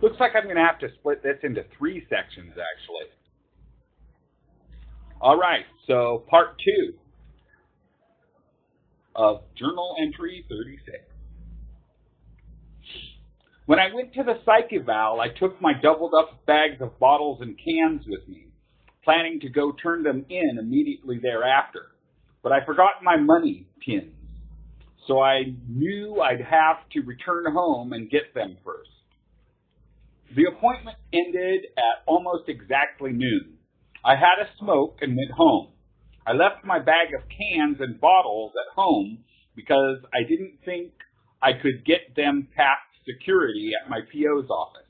Looks like I'm going to have to split this into 3 sections, actually. All right, so part 2 of Journal Entry 36. When I went to the psych eval, I took my doubled up bags of bottles and cans with me, planning to go turn them in immediately thereafter. But I forgot my money pins, so I knew I'd have to return home and get them first. The appointment ended at almost exactly noon. I had a smoke and went home. I left my bag of cans and bottles at home because I didn't think I could get them past security at my PO's office.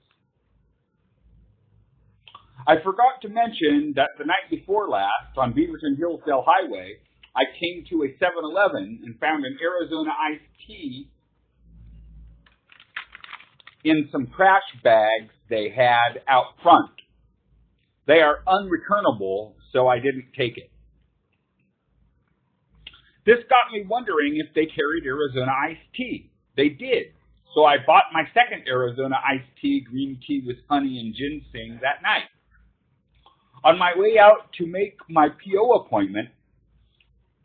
I forgot to mention that the night before last, on Beaverton Hillsdale Highway, I came to a 7-Eleven and found an Arizona iced tea in some trash bags they had out front. They are unreturnable, so I didn't take it. This got me wondering if they carried Arizona iced tea. They did, so I bought my second Arizona iced tea, green tea with honey and ginseng, that night. On my way out to make my PO appointment,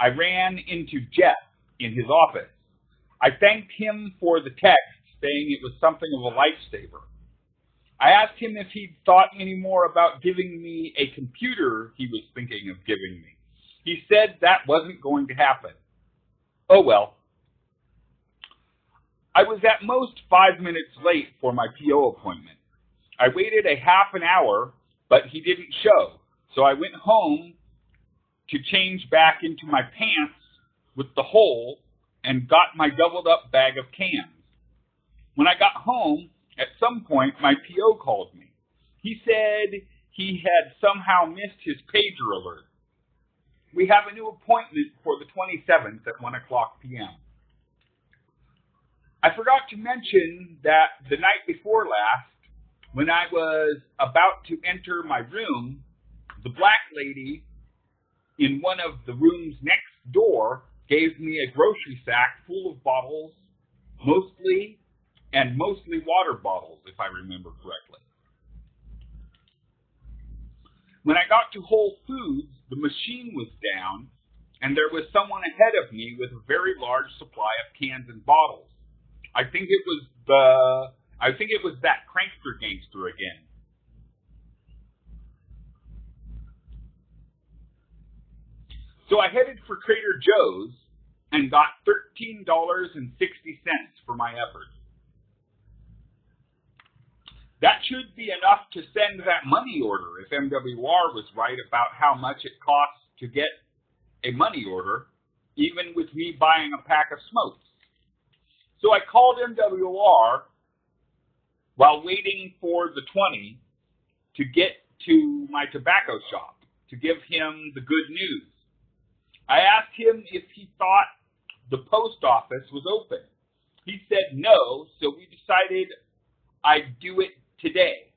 I ran into Jeff in his office. I thanked him for the text, saying it was something of a lifesaver. I asked him if he'd thought any more about giving me a computer he was thinking of giving me. He said that wasn't going to happen. Oh well. I was at most 5 minutes late for my PO appointment. I waited a half an hour, but he didn't show, so I went home to change back into my pants with the hole and got my doubled up bag of cans. When I got home, at some point, my PO called me. He said he had somehow missed his pager alert. We have a new appointment for the 27th at 1 o'clock p.m. I forgot to mention that the night before last, when I was about to enter my room, the black lady in one of the rooms next door gave me a grocery sack full of bottles, mostly water bottles, if I remember correctly. When I got to Whole Foods, the machine was down, and there was someone ahead of me with a very large supply of cans and bottles. I think it was that prankster gangster again. So I headed for Trader Joe's and got $13.60 for my effort. That should be enough to send that money order if MWR was right about how much it costs to get a money order, even with me buying a pack of smokes. So I called MWR while waiting for the 20 to get to my tobacco shop to give him the good news. I asked him if he thought the post office was open. He said no, so we decided I'd do it today.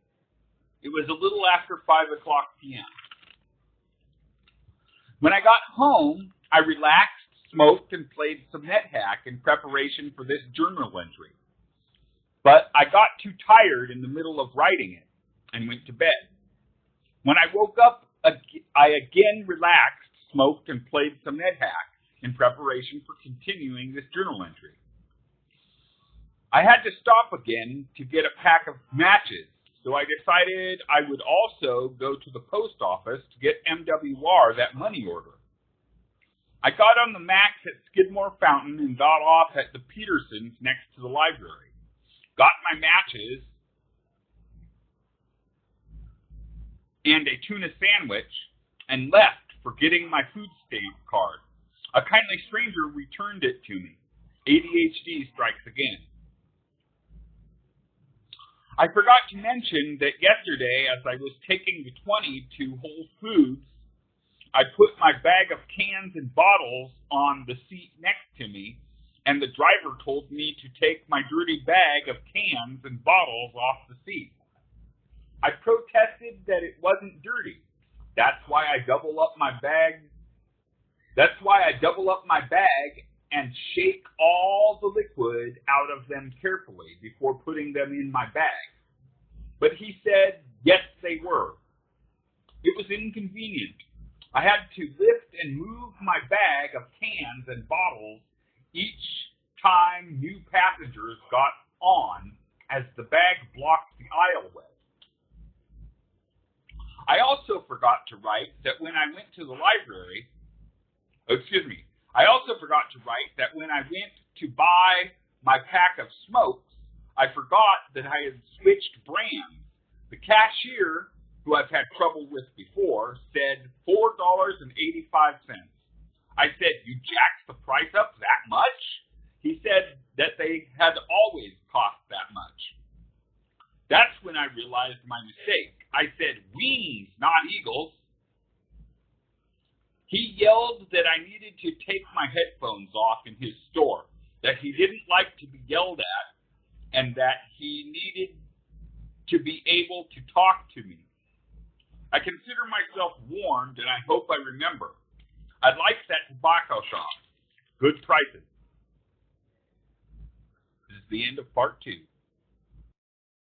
It was a little after 5 o'clock p.m. When I got home, I relaxed, smoked, and played some NetHack in preparation for this journal entry. But I got too tired in the middle of writing it and went to bed. When I woke up, I again relaxed, smoked, and played some NetHack in preparation for continuing this journal entry. I had to stop again to get a pack of matches, so I decided I would also go to the post office to get MWR that money order. I got on the Max at Skidmore Fountain and got off at the Petersons next to the library. Got my matches and a tuna sandwich and left, forgetting my food stamp card. A kindly stranger returned it to me. ADHD strikes again. I forgot to mention that yesterday, as I was taking the 20 to Whole Foods, I put my bag of cans and bottles on the seat next to me, and the driver told me to take my dirty bag of cans and bottles off the seat. I protested that it wasn't dirty. That's why I double up my bag and shake all the liquid out of them carefully before putting them in my bag. but he said, yes, they were. It was inconvenient. I had to lift and move my bag of cans and bottles each time new passengers got on, as the bag blocked the aisleway. I also forgot to write that when I went to the library, I also forgot to write that when I went to buy my pack of smokes, I forgot that I had switched brands. The cashier, who I've had trouble with before, said $4.85. I said, you jacked the price up that much? He said that they had always cost that much. That's when I realized my mistake. I said, weens, not eagles. He yelled that I needed to take my headphones off in his store, that he didn't like to be yelled at, and that he needed to be able to talk to me. I consider myself warned, and I hope I remember. I'd like that tobacco shop. Good prices. This is the end of part 2.